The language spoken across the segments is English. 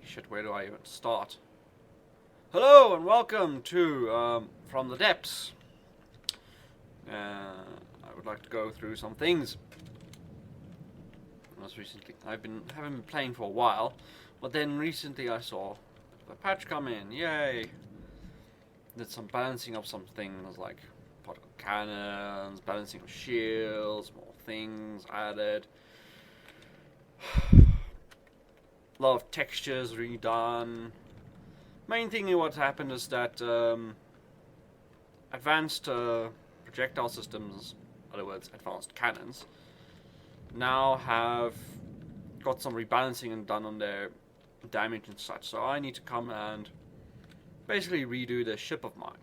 Shit, where do I even start? Hello and welcome to From the Depths. I would like to go through some things. Most recently, haven't been playing for a while, but then recently I saw the patch come in. Yay! Did some balancing of some things like particle cannons, balancing of shields, more things added. A lot of textures redone. Main thing what happened is that advanced projectile systems, in other words, advanced cannons, now have got some rebalancing and done on their damage and such. So I need to come and basically redo the ship of mine.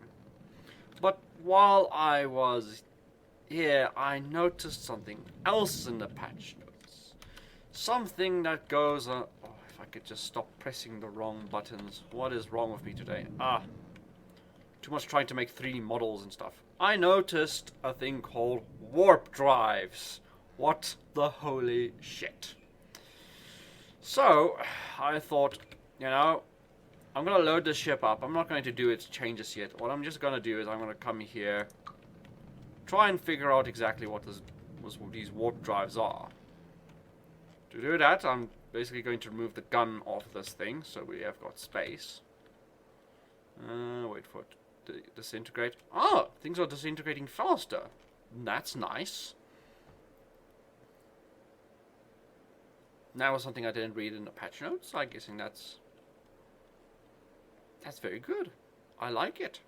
But while I was here, I noticed something else in the patch notes. Something that goes on. If I could just stop pressing the wrong buttons. What is wrong with me today? Too much trying to make 3D models and stuff. I noticed a thing called warp drives. What the holy shit. So, I thought, I'm going to load this ship up. I'm not going to do its changes yet. What I'm just going to do is I'm going to come here, try and figure out exactly what these warp drives are. To do that, I'm basically going to remove the gun off this thing, so we have got space. Wait for it to disintegrate. Things are disintegrating faster. That's nice. That was something I didn't read in the patch notes. I'm guessing that's very good. I like it.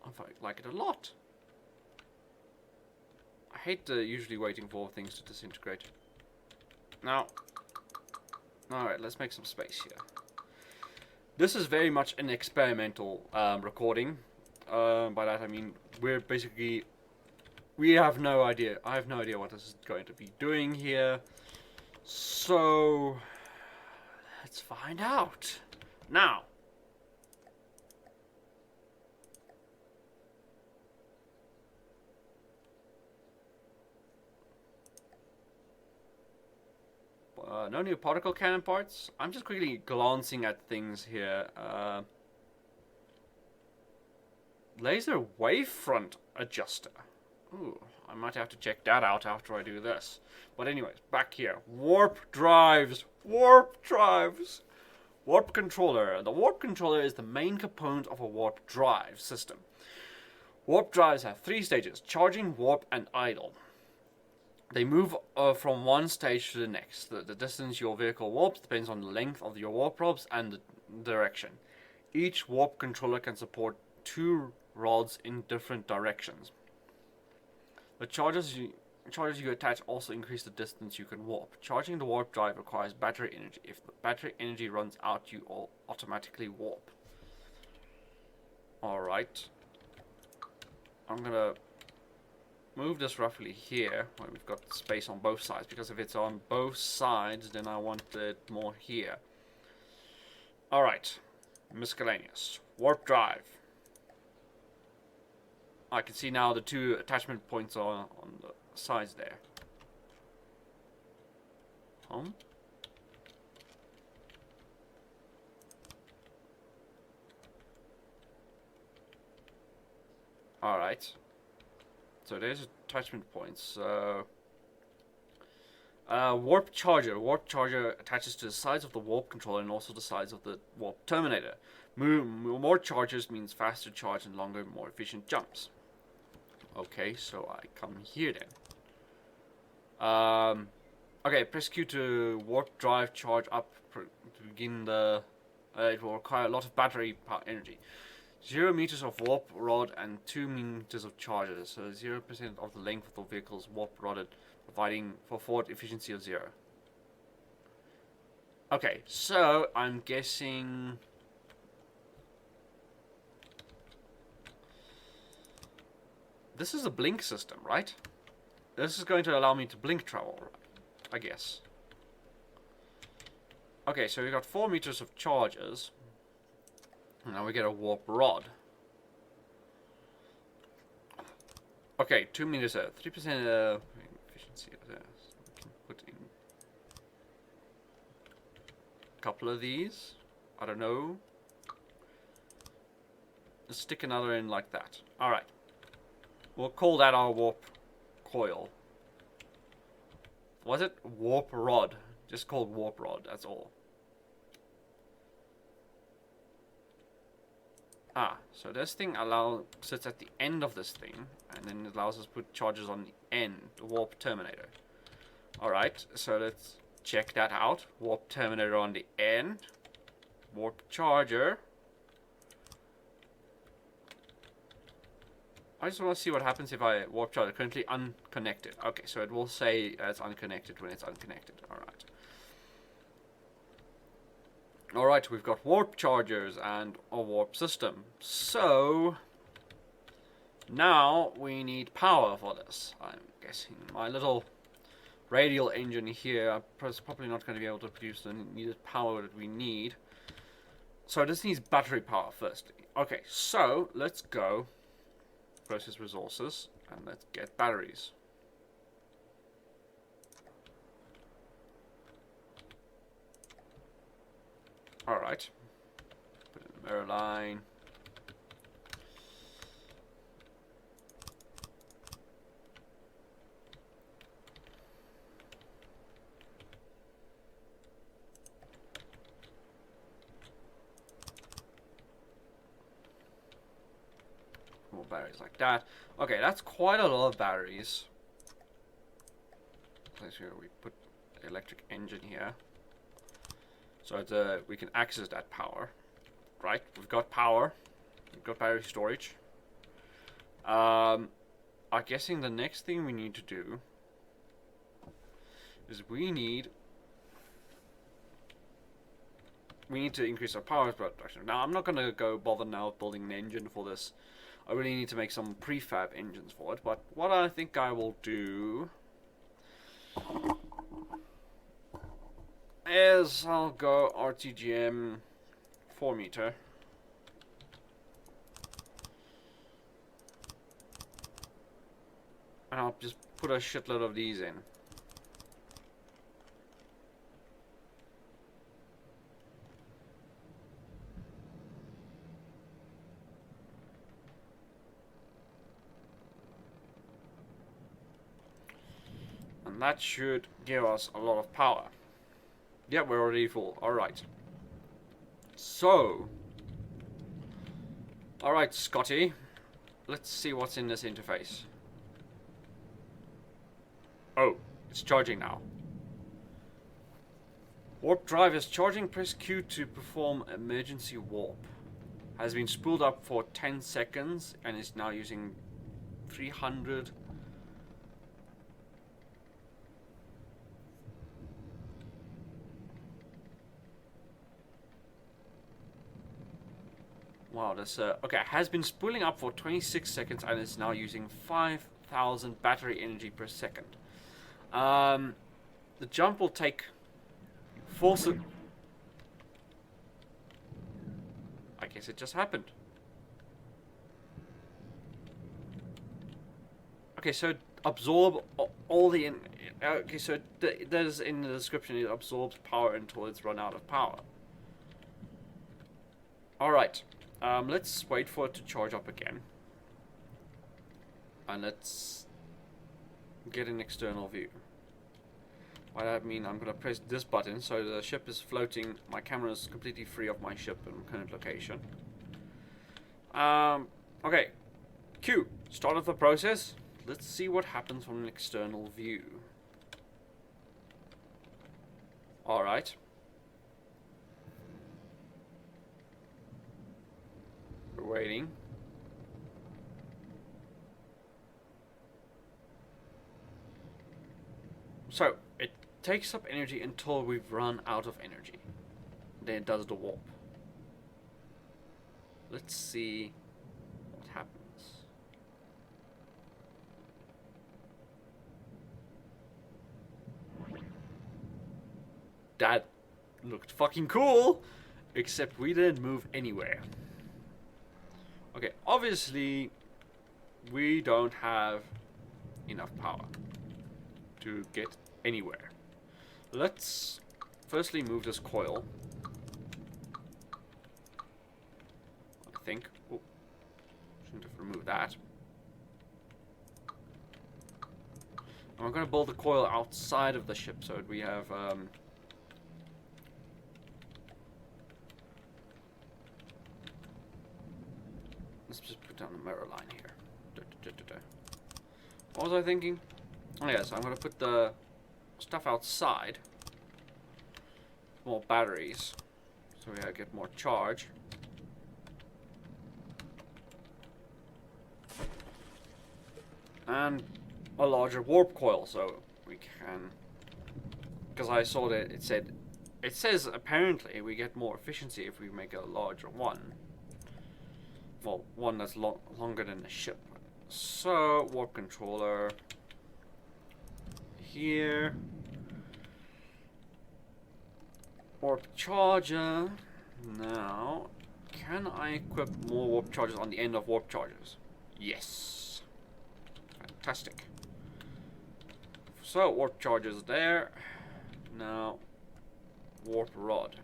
I like it a lot. I hate usually waiting for things to disintegrate. Now, alright, let's make some space here. This is very much an experimental recording. By that I mean we have no idea. I have no idea what this is going to be doing here. So, let's find out. Now, no new particle cannon parts. I'm just quickly glancing at things here. Laser wavefront adjuster. Ooh, I might have to check that out after I do this. But anyways, back here. Warp drives. Warp drives. Warp controller. The warp controller is the main component of a warp drive system. Warp drives have 3 stages: charging, warp, and idle. They move from one stage to the next. The distance your vehicle warps depends on the length of your warp rods and the direction. Each warp controller can support 2 rods in different directions. The charges you attach also increase the distance you can warp. Charging the warp drive requires battery energy. If the battery energy runs out, you will automatically warp. Alright. I'm gonna move this roughly here, where we've got space on both sides, because if it's on both sides, then I want it more here. Alright. Miscellaneous. Warp drive. I can see now the 2 attachment points on the sides there. Home. Alright. So there's attachment points. Warp charger. Warp charger attaches to the sides of the warp controller and also the sides of the warp terminator. More chargers means faster charge and longer, more efficient jumps. Okay, so I come here then. Okay, press Q to warp drive charge up to begin the. It will require a lot of battery power energy. 0 meters of warp rod and 2 meters of charges. So 0% of the length of the vehicle's warp rodded, providing for forward efficiency of 0. Okay, so I'm guessing. This is a blink system, right? This is going to allow me to blink travel, I guess. Okay, so we got 4 meters of charges. And now we get a warp rod. Okay, 2 meters, 3% efficiency. We can put in couple of these. I don't know. Let's stick another in like that. Alright. We'll call that our warp coil. Was it? Warp rod. Just called warp rod, that's all. Ah, so this thing sits at the end of this thing, and then it allows us to put charges on the end, the warp terminator. Alright, so let's check that out. Warp terminator on the end. Warp charger. I just want to see what happens if I warp charger. Currently unconnected. Okay, so it will say it's unconnected when it's unconnected. Alright. Alright, we've got warp chargers and a warp system. So, now we need power for this. I'm guessing my little radial engine here is probably not going to be able to produce the needed power that we need. So this needs battery power firstly. Okay, so let's go process resources and let's get batteries. Alright. Put in the mirror line. More batteries like that. Okay, that's quite a lot of batteries. Place here we put the electric engine here. So we can access that power. Right, we've got power. We've got battery storage. I'm guessing the next thing we need to do is we need to increase our power production. Now, I'm not going to go bother now building an engine for this. I really need to make some prefab engines for it. But what I think I will do is I'll go RTGM 4 meter. And I'll just put a shitload of these in. And that should give us a lot of power. Yeah, we're already full. Alright. So. Alright, Scotty. Let's see what's in this interface. Oh, it's charging now. Warp drive is charging. Press Q to perform emergency warp. Has been spooled up for 10 seconds and is now using 300. Wow, this okay, has been spooling up for 26 seconds and is now using 5,000 battery energy per second. The jump will take 4 seconds. I guess it just happened. Okay, so absorb all the okay, so there's in the description it absorbs power until it's run out of power. Alright. Let's wait for it to charge up again. And let's get an external view. By that I mean I'm going to press this button so the ship is floating. My camera is completely free of my ship and current location. Okay. Q. Start of the process. Let's see what happens from an external view. Alright. We're waiting. So, it takes up energy until we've run out of energy. Then it does the warp. Let's see what happens. That looked fucking cool, except we didn't move anywhere. Okay, obviously we don't have enough power to get anywhere. Let's firstly move this coil think. Oh, shouldn't have removed that. And we're going to build a coil outside of the ship so that we have let's just put down the mirror line here. What was I thinking? Oh yeah, so I'm going to put the stuff outside. More batteries. So we get more charge. And a larger warp coil so we can... Because I saw that it says apparently we get more efficiency if we make a larger one. Well, one that's longer than the ship. So, warp controller here. Warp charger. Now, can I equip more warp chargers on the end of warp chargers? Yes. Fantastic. So, warp chargers there. Now, warp rod.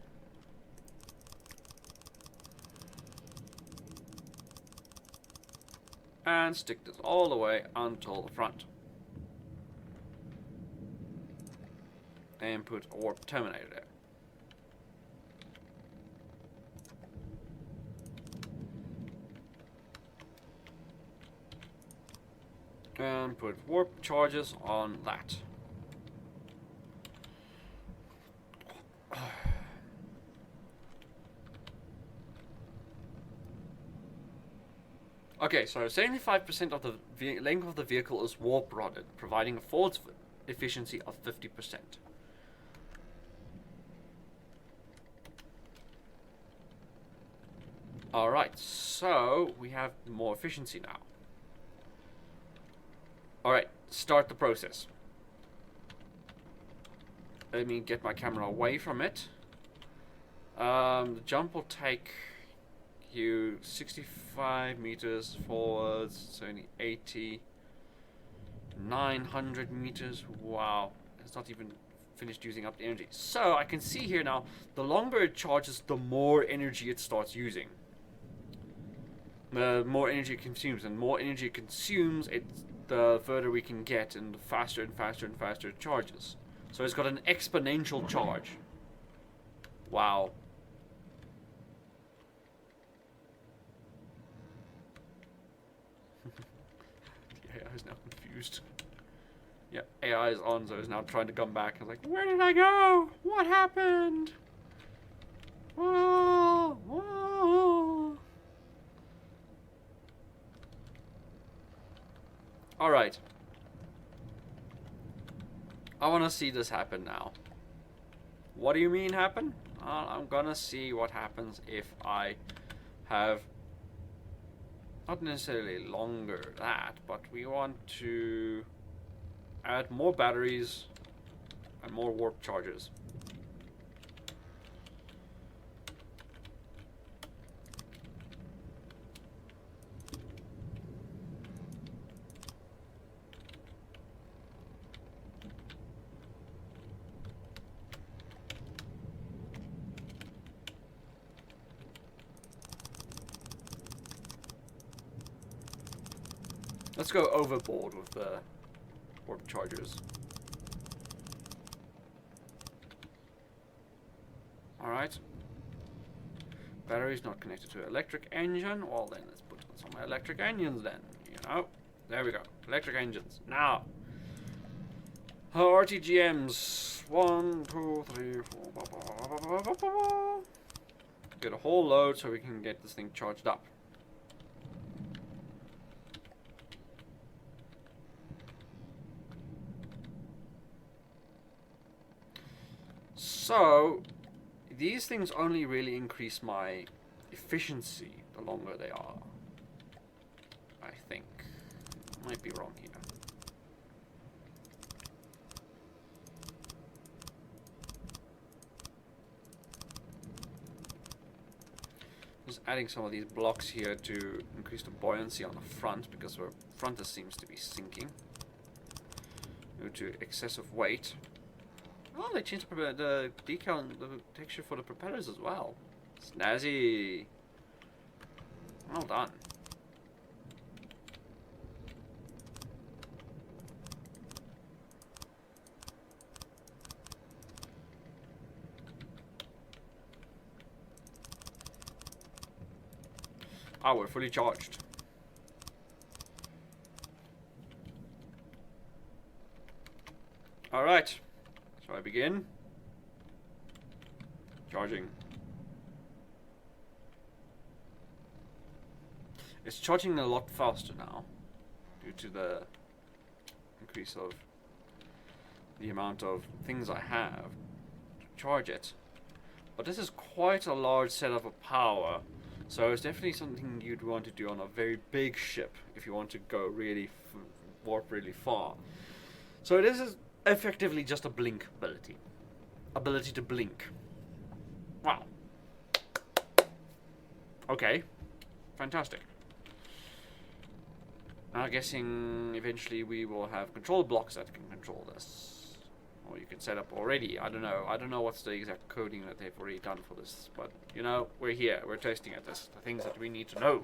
And stick this all the way until the front. And put a warp terminator there. And put warp charges on that. Okay, so 75% of the length of the vehicle is warp rodded, providing a force efficiency of 50%. Alright, so we have more efficiency now. Alright, start the process. Let me get my camera away from it. The jump will take you 65 meters forwards, it's only 80, 900 meters. Wow, it's not even finished using up the energy. So I can see here now, the longer it charges, the more energy it starts using. The more energy it consumes, and more energy it consumes, the further we can get, and the faster and faster and faster it charges. So it's got an exponential charge. Wow. The AI is now confused. Yeah, AI is on, so it's now trying to come back. It's like, where did I go? What happened? Whoa, whoa. Alright. I want to see this happen now. What do you mean happen? I'm gonna see what happens if I have not necessarily longer that, but we want to add more batteries and more warp chargers. Let's go overboard with the warp chargers. Alright. Battery's not connected to an electric engine. Well then, let's put on some electric engines then. You know? There we go. Electric engines. Now. RTGMs. 1, 2, 3, 4. Get a whole load so we can get this thing charged up. So, these things only really increase my efficiency the longer they are. I think. Might be wrong here. Just adding some of these blocks here to increase the buoyancy on the front, because the front seems to be sinking due to excessive weight. Oh, they changed the decal and the texture for the propellers as well. Snazzy. Well done. Ah, we're fully charged. Alright. Shall I begin? Charging. It's charging a lot faster now due to the increase of the amount of things I have to charge it. But this is quite a large setup of power, so it's definitely something you'd want to do on a very big ship if you want to go really warp really far. So this is effectively just a blink ability to blink. Wow. Okay, fantastic. Now guessing eventually we will have control blocks that can control this. Or you can set up already. I don't know what's the exact coding that they've already done for this. But, you know, we're here. We're testing at this. The things that we need to know.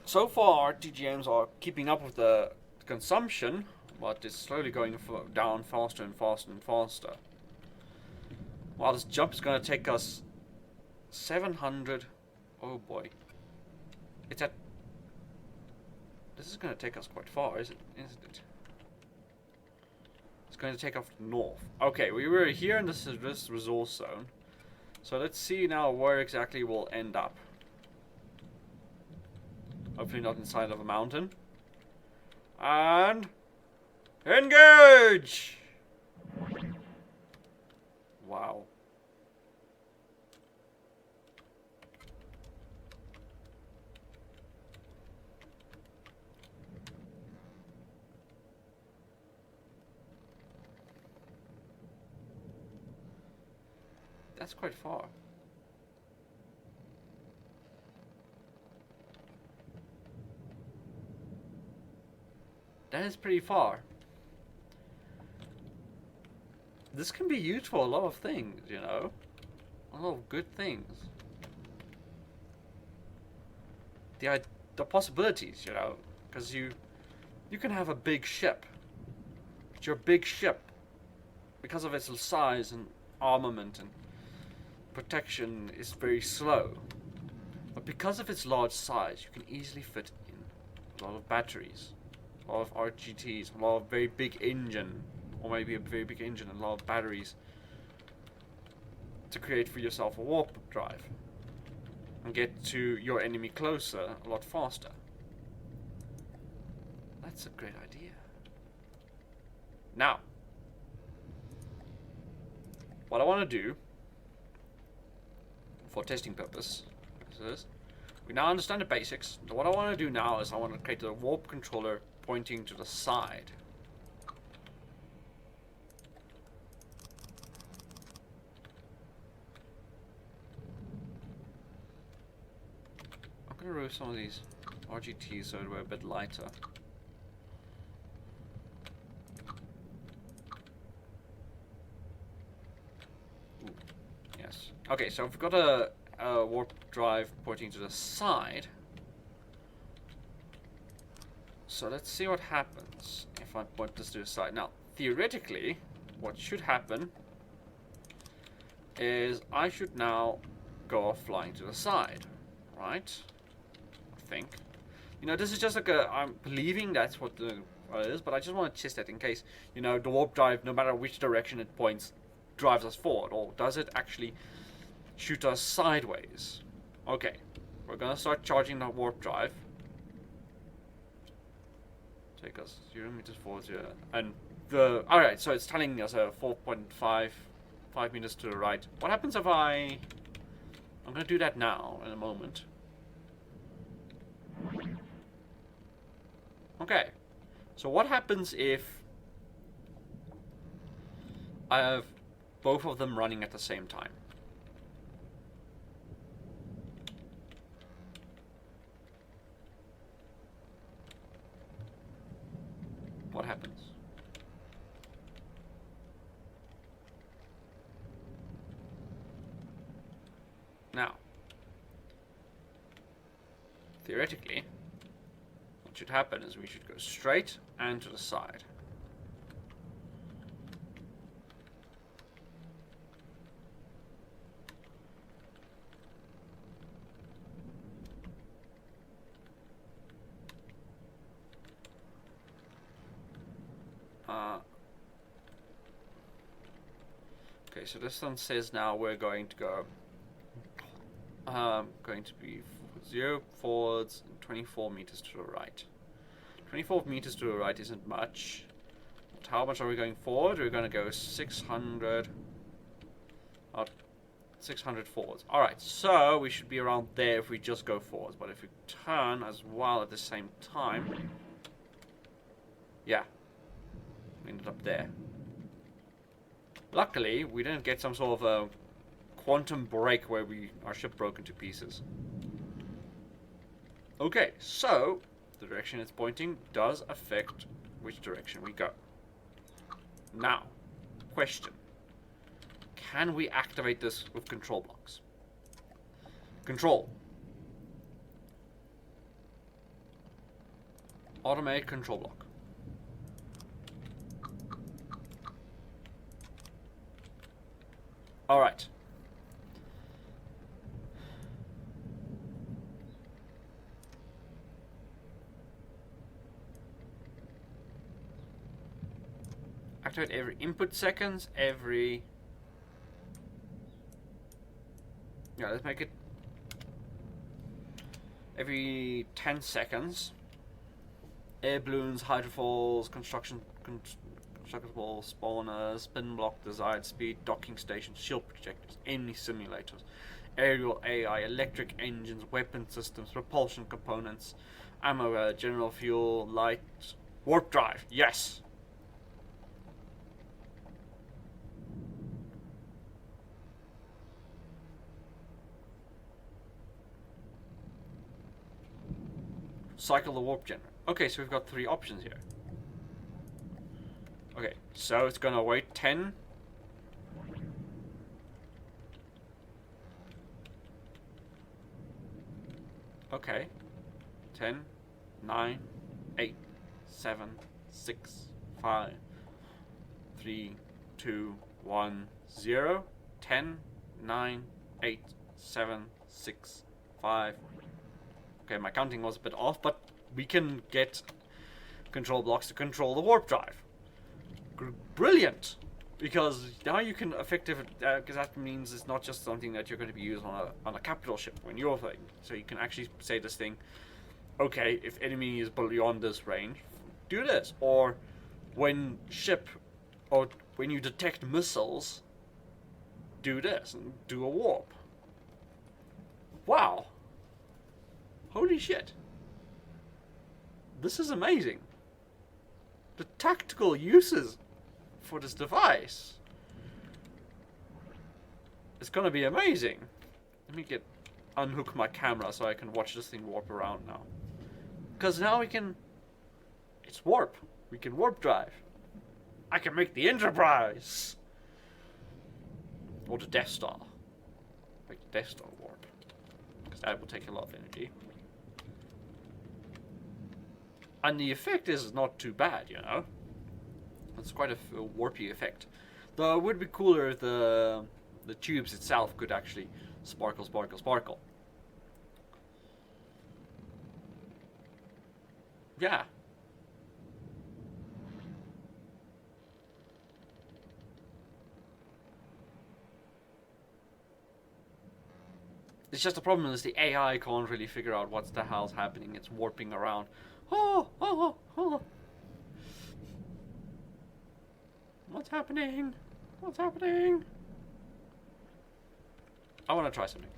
So far, TGMs are keeping up with the consumption. But it's slowly going down faster and faster and faster. Wow, this jump is going to take us 700. Oh boy. It's at... This is going to take us quite far, isn't it? It's going to take off north. Okay, we were here in this resource zone. So let's see now where exactly we'll end up. Hopefully not inside of a mountain. And... engage! Wow. That's quite far. That is pretty far. This can be used for a lot of things, you know? A lot of good things. The possibilities, you know? Because you can have a big ship. But your big ship, because of its size and armament and protection, is very slow. But because of its large size, you can easily fit in a lot of batteries, a lot of RGTs, a lot of very big engine, or maybe a very big engine and a lot of batteries to create for yourself a warp drive and get to your enemy closer a lot faster. That's a great idea. Now, what I want to do for testing purposes, we now understand the basics. So what I want to do now is I want to create a warp controller pointing to the side. I'm going to remove some of these RGTs so they're a bit lighter. Ooh. Yes. Okay, so we've got a warp drive pointing to the side. So let's see what happens if I point this to the side. Now, theoretically, what should happen is I should now go off flying to the side, right? I think. You know, this is just like I'm believing that's what it is, but I just want to test that in case, you know, the warp drive, no matter which direction it points, drives us forward, or does it actually shoot us sideways? Okay, we're gonna start charging the warp drive. Take us 0 meters forward here, and alright, so it's telling us a 4.5 meters to the right. What happens if I'm gonna do that now in a moment. Okay, so what happens if I have both of them running at the same time? What happens? Now, theoretically, what should happen is we should go straight and to the side. Okay, so this one says now we're going to go going to be 0 forwards and 24 meters to the right. 24 meters to the right isn't much. But how much are we going forward? We're going to go 600. 600 forwards. Alright, so we should be around there if we just go forwards. But if we turn as well at the same time... Yeah. We ended up there. Luckily, we didn't get some sort of a quantum break where our ship broke into pieces. Okay, so the direction it's pointing does affect which direction we go. Now, question. Can we activate this with control blocks? Control. Automate control block. Alright. Activate every input seconds, every... Yeah, let's make it every 10 seconds. Air balloons, hydrofoils, constructible spawners, spin block, desired speed, docking stations, shield projectors, enemy simulators, aerial AI, electric engines, weapon systems, propulsion components, ammo, general fuel, light, warp drive. Yes. Cycle the warp generator. Okay, so we've got 3 options here. Okay, so it's gonna wait 10. Okay. 10, 9, 8, 7, 6, 5, 3, 2, 1, 0. 10, 9, 8, 7, 6, 5. Okay, my counting was a bit off, but we can get control blocks to control the warp drive. Brilliant! Because now you can effectively, because that means it's not just something that you're going to be using on a capital ship when you're playing. So you can actually say this thing, okay, if enemy is beyond this range, do this. Or when when you detect missiles, do this and do a warp. Wow. Holy shit. This is amazing. The tactical uses for this device. It's gonna be amazing. Let me unhook my camera so I can watch this thing warp around now. Because now it's warp. We can warp drive. I can make the Enterprise. Or the Death Star. Make the Death Star warp. Because that will take a lot of energy. And the effect is not too bad, you know. It's quite a warpy effect. Though it would be cooler if the tubes itself could actually sparkle, sparkle, sparkle. Yeah. It's just the problem is the AI can't really figure out what the hell's happening. It's warping around. Oh. What's happening? What's happening? I want to try something.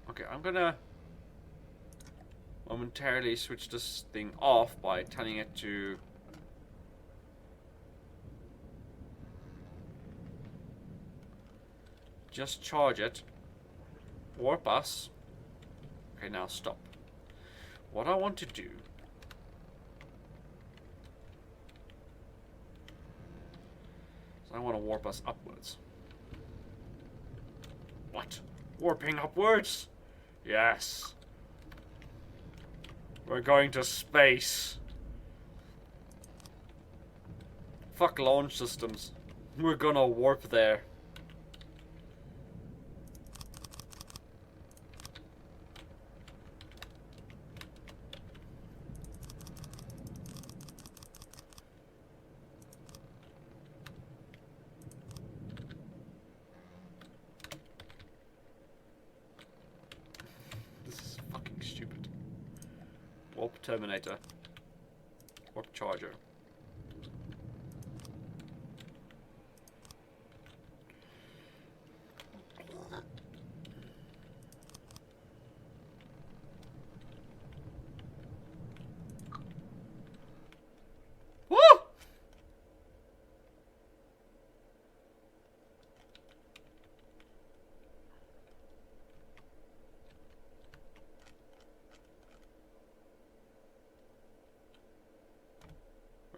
Okay, I'm gonna momentarily switch this thing off by telling it to just charge it, warp us. Okay, now stop. What I want to do So I want to warp us upwards. What? Warping upwards? Yes. We're going to space. Fuck launch systems. We're gonna warp there. This is fucking stupid. Warp Terminator. Warp Charger. Woo!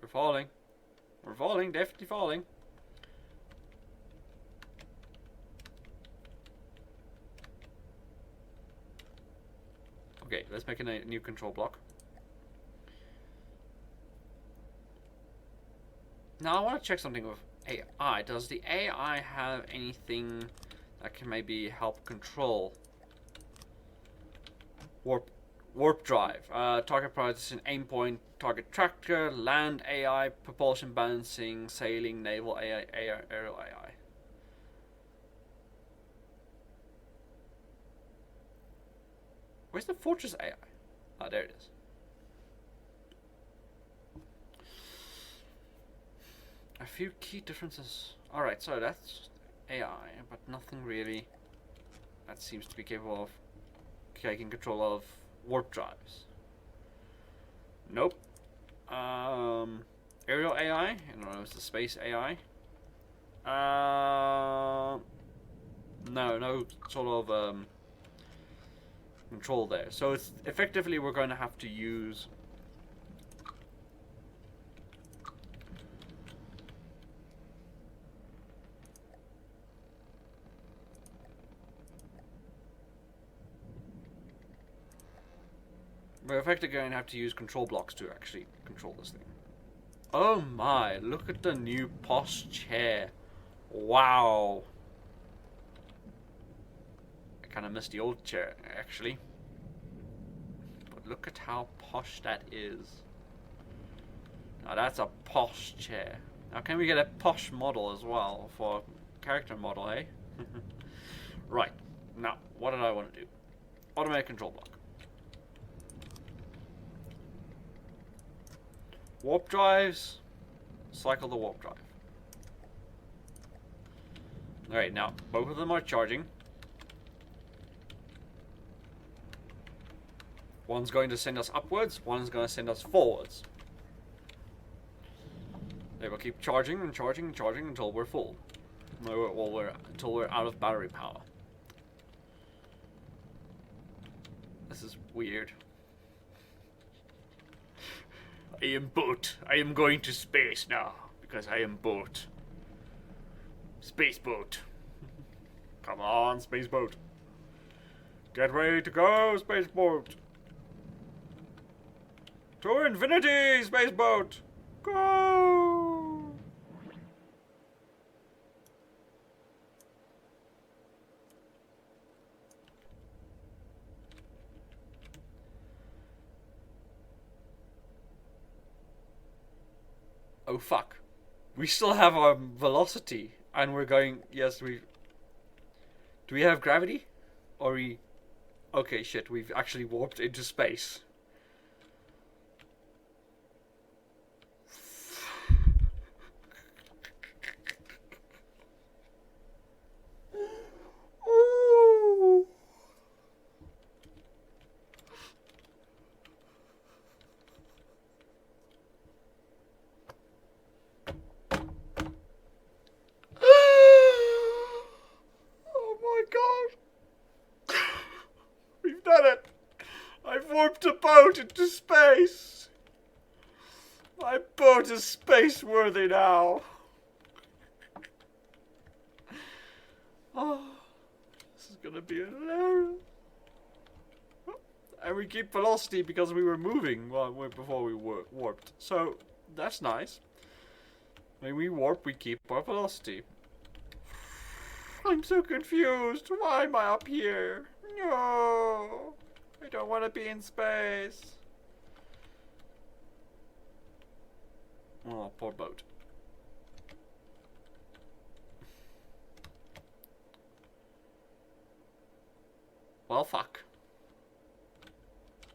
We're falling. We're falling, definitely falling. Okay, let's make a new control block. Now I want to check something with AI. Does the AI have anything that can maybe help control warp drive? Target prioritization, aim point, target tracker, land AI, propulsion balancing, sailing, naval AI, aerial AI. Where's the fortress AI? Ah, there it is. A few key differences. Alright, so that's AI, but nothing really that seems to be capable of taking control of warp drives. Nope. Aerial AI? I don't know, it's the space AI. No sort of control there. So it's effectively we're going to have to use we're effectively going to have to use control blocks to actually control this thing. Oh my, look at the new posh chair. Wow. I kind of miss the old chair, actually. But look at how posh that is. Now that's a posh chair. Now can we get a posh model as well for character model, eh? Right. Now, what did I want to do? Automatic control block. Warp drives. Cycle the warp drive. Alright, now both of them are charging. One's going to send us upwards, one's going to send us forwards. They will keep charging and charging and charging until we're full. Until we're out of battery power. This is weird. I am boat. I am going to space now because I am boat. Space boat. Come on, space boat. Get ready to go, space boat. To infinity, space boat. Go. Oh fuck. We still have our velocity and we're going, yes, do we have gravity? Or okay, shit, we've actually warped into space. Warped a boat into space. My boat is space worthy now. Oh, this is gonna be hilarious. And we keep velocity because we were moving before we warped. So, that's nice. When we warp, we keep our velocity. I'm so confused. Why am I up here? No! I don't want to be in space. Oh, poor boat. Well, fuck.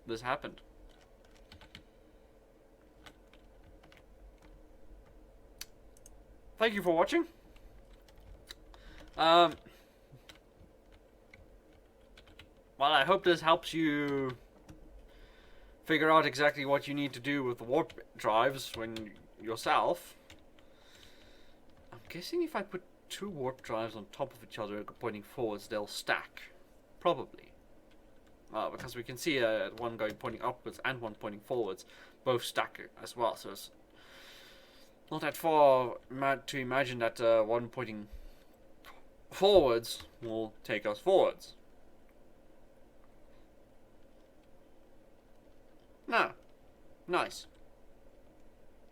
This happened. Thank you for watching. Well, I hope this helps you figure out exactly what you need to do with the warp drives when yourself. I'm guessing if I put two warp drives on top of each other pointing forwards, they'll stack. Probably. Because we can see one going pointing upwards and one pointing forwards, both stack as well. So it's not that far to imagine that one pointing forwards will take us forwards. No. Nice.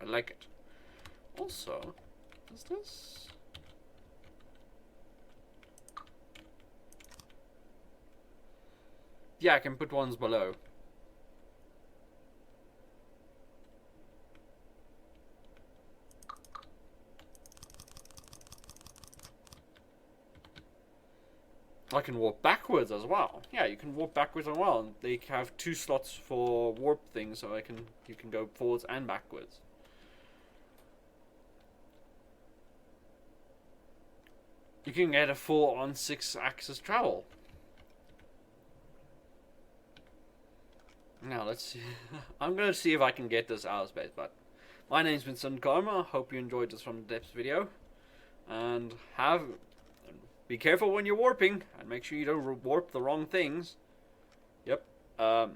I like it. Also, does this... Yeah, I can put ones below. I can warp backwards as well. Yeah, you can warp backwards as well. And they have 2 slots for warp things, so you can go forwards and backwards. You can get a full on 6-axis travel. Now let's see. I'm gonna see if I can get this out of space, but my name's Vincent Karma. Hope you enjoyed this From the Depths video, and be careful when you're warping, and make sure you don't warp the wrong things. Yep. Yeah,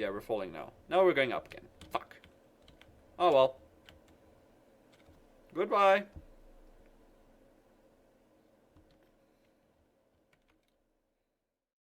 we're falling now. Now we're going up again. Fuck. Oh well. Goodbye.